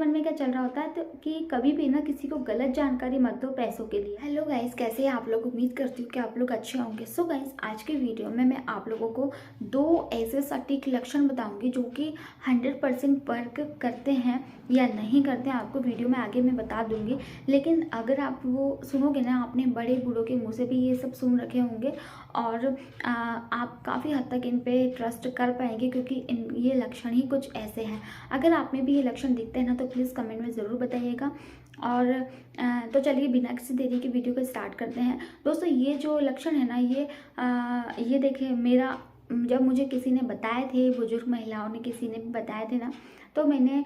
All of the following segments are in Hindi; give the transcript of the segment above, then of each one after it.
मन में क्या चल रहा होता है तो कि कभी भी ना किसी को गलत जानकारी मत दो पैसों के लिए। हेलो गाइस, कैसे हैं आप लोग? उम्मीद करती हूँ कि आप लोग अच्छे होंगे। सो गाइस, आज के वीडियो में मैं आप लोगों को 2 ऐसे सटीक लक्षण बताऊंगी जो कि 100% वर्क करते हैं या नहीं करते हैं। आपको वीडियो में आगे मैं बता दूंगी, लेकिन अगर आप वो सुनोगे ना, आपने बड़े बूढ़ों के मुँह से भी ये सब सुन रखे होंगे और आप काफ़ी हद तक इन पे ट्रस्ट कर पाएंगे, क्योंकि ये लक्षण ही कुछ ऐसे हैं। अगर आप में भी ये लक्षण दिखते हैं ना तो प्लीज़ कमेंट में ज़रूर बताइएगा। और तो चलिए बिना किसी देरी के वीडियो को स्टार्ट करते हैं। दोस्तों, ये जो लक्षण है ना, ये देखिए, मेरा जब मुझे किसी ने बताए थे, बुजुर्ग महिलाओं ने किसी ने भी बताए थे ना, तो मैंने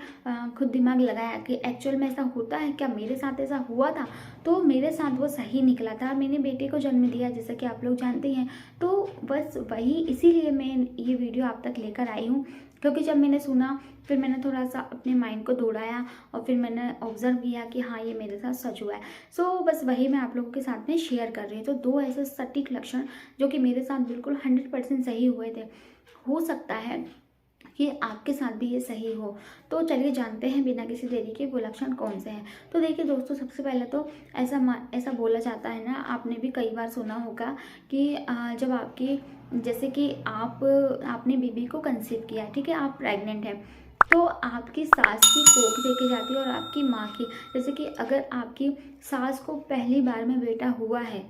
खुद दिमाग लगाया कि एक्चुअल में ऐसा होता है क्या, मेरे साथ ऐसा हुआ था। तो मेरे साथ वो सही निकला था। मैंने बेटे को जन्म दिया, जैसा कि आप लोग जानते हैं। तो बस वही, इसीलिए मैं ये वीडियो आप तक लेकर आई हूँ, क्योंकि जब मैंने सुना फिर मैंने थोड़ा सा अपने माइंड को दौड़ाया और फिर मैंने ऑब्जर्व किया कि हाँ, ये मेरे साथ सच हुआ है। सो बस वही मैं आप लोगों के साथ में शेयर कर रही हूँ। तो 2 ऐसे सटीक लक्षण जो कि मेरे साथ बिल्कुल 100% सही हुए थे। हो सकता है कि आपके साथ भी ये सही हो। तो चलिए जानते हैं बिना किसी देरी के वो लक्षण कौन से हैं। तो देखिए दोस्तों, सबसे पहले तो ऐसा बोला जाता है ना, आपने भी कई बार सुना होगा कि जब आपकी, जैसे कि आपने बेबी को कंसीव किया है, ठीक है, आप प्रेग्नेंट हैं, तो आपकी सास की कोख देखी जाती है और आपकी माँ की। जैसे कि अगर आपकी सास को पहली बार में बेटा हुआ है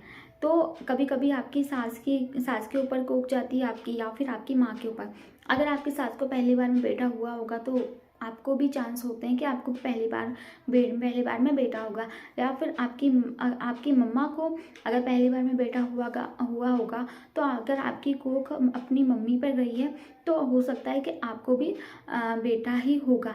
तो कभी कभी आपकी सास के ऊपर कोख जाती है आपकी, या फिर आपकी माँ के ऊपर। अगर आपकी सास को पहली बार में बेटा हुआ होगा तो आपको भी चांस होते हैं कि आपको पहली बार में बेटा होगा। या फिर आपकी मम्मा को अगर पहली बार में बेटा हुआ होगा, तो अगर आपकी कोख अपनी मम्मी पर गई है तो हो सकता है कि आपको भी बेटा ही होगा।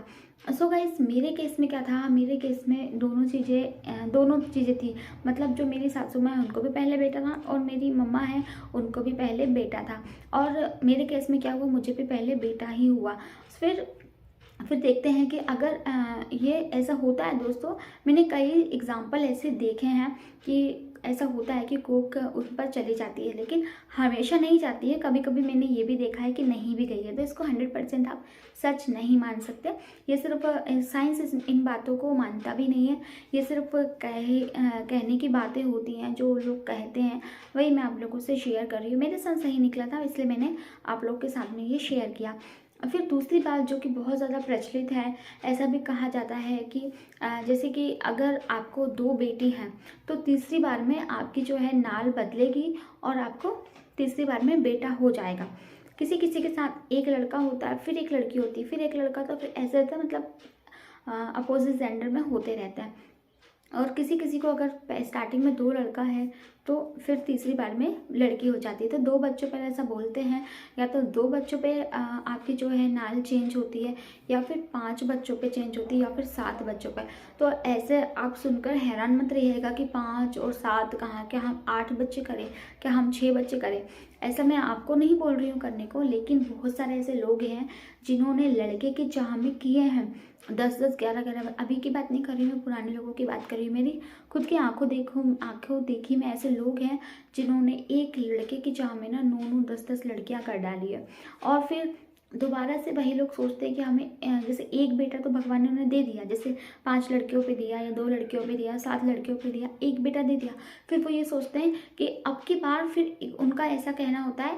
सो गाइस, मेरे केस में क्या था, मेरे केस में दोनों चीज़ें थी। मतलब जो मेरी सासू माँ है उनको भी पहले बेटा था और मेरी मम्मा है उनको भी पहले बेटा था। और मेरे केस में क्या हुआ, मुझे भी पहले बेटा ही हुआ। फिर देखते हैं कि अगर ये ऐसा होता है। दोस्तों, मैंने कई एग्जाम्पल ऐसे देखे हैं कि ऐसा होता है कि कोक उस पर चली जाती है, लेकिन हमेशा नहीं जाती है। कभी कभी मैंने ये भी देखा है कि नहीं भी गई है। तो इसको 100% आप सच नहीं मान सकते। ये सिर्फ साइंस इन बातों को मानता भी नहीं है। ये सिर्फ कहने की बातें होती हैं, जो लोग कहते हैं वही मैं आप लोगों से शेयर कर रही हूँ। मेरे साथ सही निकला था, इसलिए मैंने आप लोग के सामने ये शेयर किया। फिर दूसरी बात जो कि बहुत ज़्यादा प्रचलित है, ऐसा भी कहा जाता है कि जैसे कि अगर आपको 2 बेटी हैं तो तीसरी बार में आपकी जो है नाल बदलेगी और आपको तीसरी बार में बेटा हो जाएगा। किसी किसी के साथ एक लड़का होता है, फिर एक लड़की होती है, फिर एक लड़का, तो फिर ऐसे रहता है। मतलब अपोजिट जेंडर में होते रहते हैं। और किसी किसी को अगर स्टार्टिंग में 2 लड़का है तो फिर तीसरी बार में लड़की हो जाती है। तो 2 बच्चों पर ऐसा बोलते हैं, या तो 2 बच्चों पे आपकी जो है नाल चेंज होती है, या फिर 5 बच्चों पे चेंज होती है, या फिर 7 बच्चों पे। तो ऐसे आप सुनकर हैरान मत रहिएगा कि 5 और 7 कहाँ, क्या हम 8 बच्चे करें, क्या हम 6 बच्चे करें। ऐसा मैं आपको नहीं बोल रही हूँ करने को, लेकिन बहुत सारे ऐसे लोग हैं जिन्होंने लड़के की चाह में किए हैं 10-10, 11-11। अभी की बात नहीं कर रही हूँ, पुराने लोगों की बात कर रही हूँ। मेरी खुद की आंखों देखी में ऐसे लोग हैं जिन्होंने एक लड़के की चाह में ना 9-9, 10-10 लड़कियां कर डाली है। और फिर दोबारा से वही लोग सोचते हैं कि हमें जैसे एक बेटा तो भगवान ने उन्हें दे दिया, जैसे 5 लड़कियों पे दिया या 2 लड़कियों पे दिया, 7 लड़कियों पे दिया, एक बेटा दे दिया। फिर वो ये सोचते हैं कि अब की बार, फिर उनका ऐसा कहना होता है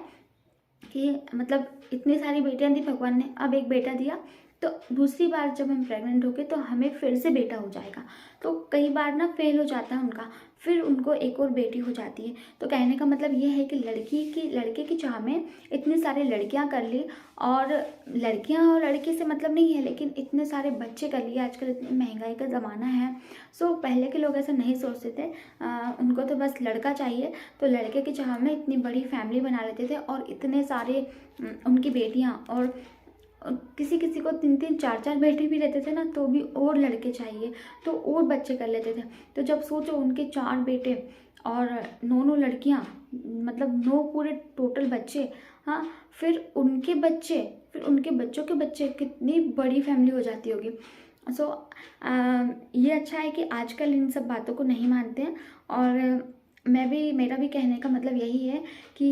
कि मतलब इतनी सारी बेटियां दी भगवान ने, अब एक बेटा दिया, तो दूसरी बार जब हम प्रेग्नेंट होके तो हमें फिर से बेटा हो जाएगा। तो कई बार ना फेल हो जाता है उनका, फिर उनको एक और बेटी हो जाती है। तो कहने का मतलब ये है कि लड़के की चाह में इतनी सारी लड़कियां कर ली, और लड़कियां और लड़के से मतलब नहीं है, लेकिन इतने सारे बच्चे कर लिए। आजकल इतनी महंगाई का ज़माना है। सो पहले के लोग ऐसा नहीं सोचते थे। उनको तो बस लड़का चाहिए, तो लड़के की चाह में इतनी बड़ी फैमिली बना लेते थे, और इतने सारे उनकी बेटियाँ, और किसी किसी को 3-3, 4-4 बेटे भी रहते थे ना, तो भी और लड़के चाहिए, तो और बच्चे कर लेते थे। तो जब सोचो उनके 4 बेटे और 9-9 लड़कियां, मतलब 9 पूरे टोटल बच्चे। हाँ, फिर उनके बच्चों के बच्चे, कितनी बड़ी फैमिली हो जाती होगी। सो ये अच्छा है कि आजकल इन सब बातों को नहीं मानते हैं। और मेरा भी कहने का मतलब यही है कि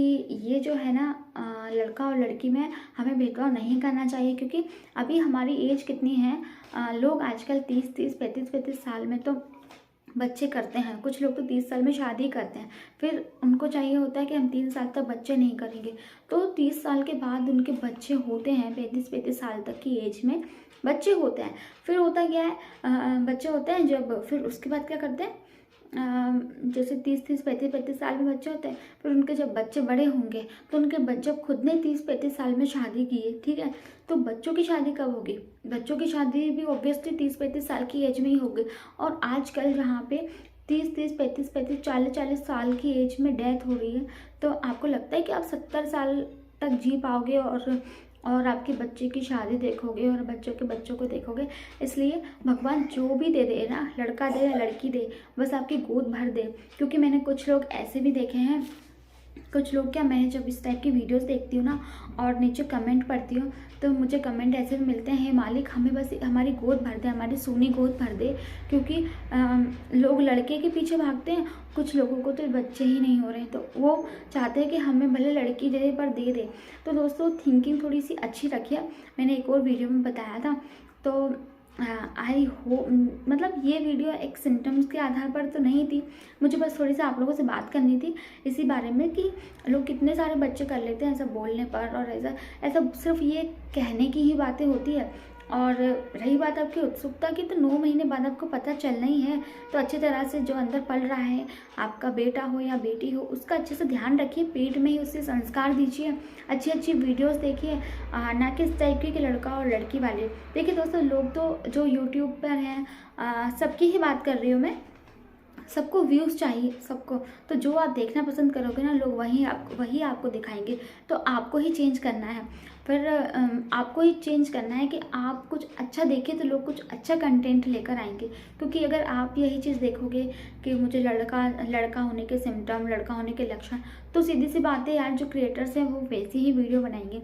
ये जो है ना लड़का और लड़की में हमें भेदभाव नहीं करना चाहिए, क्योंकि अभी हमारी एज कितनी है, लोग आजकल 30 35 साल में तो बच्चे करते हैं। कुछ लोग तो 30 साल में शादी करते हैं, फिर उनको चाहिए होता है कि हम 3 साल तक बच्चे नहीं करेंगे। तो 30 साल के बाद उनके बच्चे होते हैं, 35 साल तक की एज में बच्चे होते हैं। फिर होता क्या है, बच्चे होते हैं जब, फिर उसके बाद क्या करते हैं, जैसे 30 35 साल में बच्चे होते हैं, फिर उनके जब बच्चे बड़े होंगे तो उनके बच्चे, खुद ने 30 35 साल में शादी की है, ठीक है, तो बच्चों की शादी कब होगी? बच्चों की शादी भी ऑब्वियसली 30 35 साल की एज में ही होगी। और आजकल जहाँ पे 30 35 40 साल की एज में डेथ हो रही है, तो आपको लगता है कि आप 70 साल तक जी पाओगे और आपके बच्चे की शादी देखोगे और बच्चों के बच्चों को देखोगे? इसलिए भगवान जो भी दे दे ना, लड़का दे या लड़की दे, बस आपकी गोद भर दे। क्योंकि मैंने कुछ लोग ऐसे भी देखे हैं, कुछ लोग क्या, मैं जब इस टाइप की वीडियोस देखती हूँ ना और नीचे कमेंट पढ़ती हूँ, तो मुझे कमेंट ऐसे भी मिलते हैं, हे मालिक हमें बस हमारी गोद भर दे, हमारी सोनी गोद भर दे। क्योंकि लोग लड़के के पीछे भागते हैं, कुछ लोगों को तो बच्चे ही नहीं हो रहे हैं, तो वो चाहते हैं कि हमें भले लड़की दे दे पर दे दे। तो दोस्तों थिंकिंग थोड़ी सी अच्छी रखिए। मैंने एक और वीडियो में बताया था, तो आई होप, मतलब ये वीडियो एक सिम्टम्स के आधार पर तो नहीं थी, मुझे बस थोड़ी सी आप लोगों से बात करनी थी इसी बारे में कि लोग कितने सारे बच्चे कर लेते हैं ऐसा बोलने पर, और ऐसा ऐसा सिर्फ ये कहने की ही बातें होती है। और रही बात आपकी उत्सुकता की, तो 9 महीने बाद आपको पता चलना ही है, तो अच्छी तरह से जो अंदर पल रहा है, आपका बेटा हो या बेटी हो, उसका अच्छे से ध्यान रखिए, पेट में ही उससे संस्कार दीजिए, अच्छी अच्छी वीडियोस देखिए, ना कि इस टाइप की कि लड़का और लड़की वाले। देखिए दोस्तों, लोग तो जो यूट्यूब पर हैं, सबकी ही बात कर रही हूँ मैं, सबको व्यूज़ चाहिए सबको, तो जो आप देखना पसंद करोगे ना, लोग वही आपको दिखाएंगे। तो आपको ही चेंज करना है, फिर आपको ही चेंज करना है कि आप कुछ अच्छा देखें तो लोग कुछ अच्छा कंटेंट लेकर आएंगे। क्योंकि अगर आप यही चीज़ देखोगे कि मुझे लड़का होने के सिम्टम, लड़का होने के लक्षण, तो सीधी सी बात है यार, जो क्रिएटर्स हैं वो वैसी ही वीडियो बनाएंगे।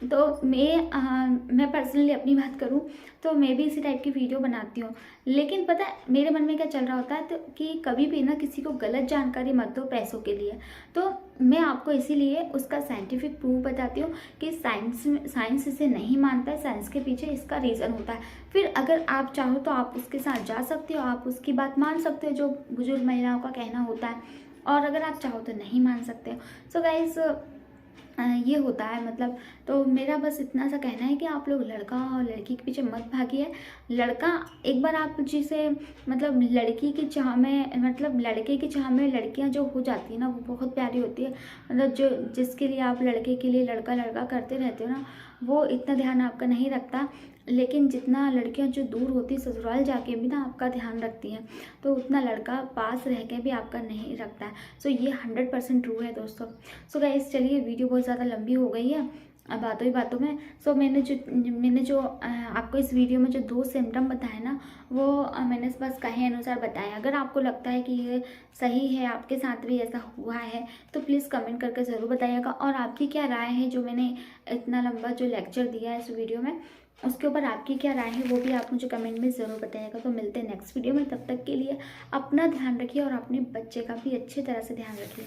तो मैं पर्सनली अपनी बात करूं तो मैं भी इसी टाइप की वीडियो बनाती हूँ। लेकिन पता है मेरे मन में क्या चल रहा होता है, तो कि कभी भी ना किसी को गलत जानकारी मत दो पैसों के लिए। तो मैं आपको इसीलिए उसका साइंटिफिक प्रूफ बताती हूँ कि साइंस इसे नहीं मानता है, साइंस के पीछे इसका रीज़न होता है। फिर अगर आप चाहो तो आप उसके साथ जा सकते हो, आप उसकी बात मान सकते हो जो बुजुर्ग महिलाओं का कहना होता है, और अगर आप चाहो तो नहीं मान सकते हो। सो गाइस, ये होता है मतलब। तो मेरा बस इतना सा कहना है कि आप लोग लड़का और लड़की के पीछे मत भागिए। लड़का एक बार आप जिसे मतलब लड़की की चाह में, मतलब लड़के की चाह में लड़कियां जो हो जाती है ना, वो बहुत प्यारी होती है। मतलब जो जिसके लिए आप लड़के के लिए लड़का लड़का करते रहते हो ना, वो इतना ध्यान आपका नहीं रखता। लेकिन जितना लड़कियां जो दूर होती ससुराल जाके भी ना आपका ध्यान रखती हैं, तो उतना लड़का पास रह के भी आपका नहीं रखता है। सो ये 100% ट्रू है दोस्तों। सो गाइस, चलिए वीडियो बहुत ज़्यादा लंबी हो गई है अब बातों ही बातों में। सो मैंने जो आपको इस वीडियो में जो 2 सिम्टम बताए ना, वो मैंने बस कहे अनुसार बताया। अगर आपको लगता है कि ये सही है, आपके साथ भी ऐसा हुआ है, तो प्लीज़ कमेंट करके ज़रूर बताइएगा। और आपकी क्या राय है, जो मैंने इतना लंबा जो लेक्चर दिया है इस वीडियो में, उसके ऊपर आपकी क्या राय है वो भी आप मुझे कमेंट में ज़रूर बताइएगा। तो मिलते हैं नेक्स्ट वीडियो में, तब तक के लिए अपना ध्यान रखिए और अपने बच्चे का भी अच्छी तरह से ध्यान रखिए।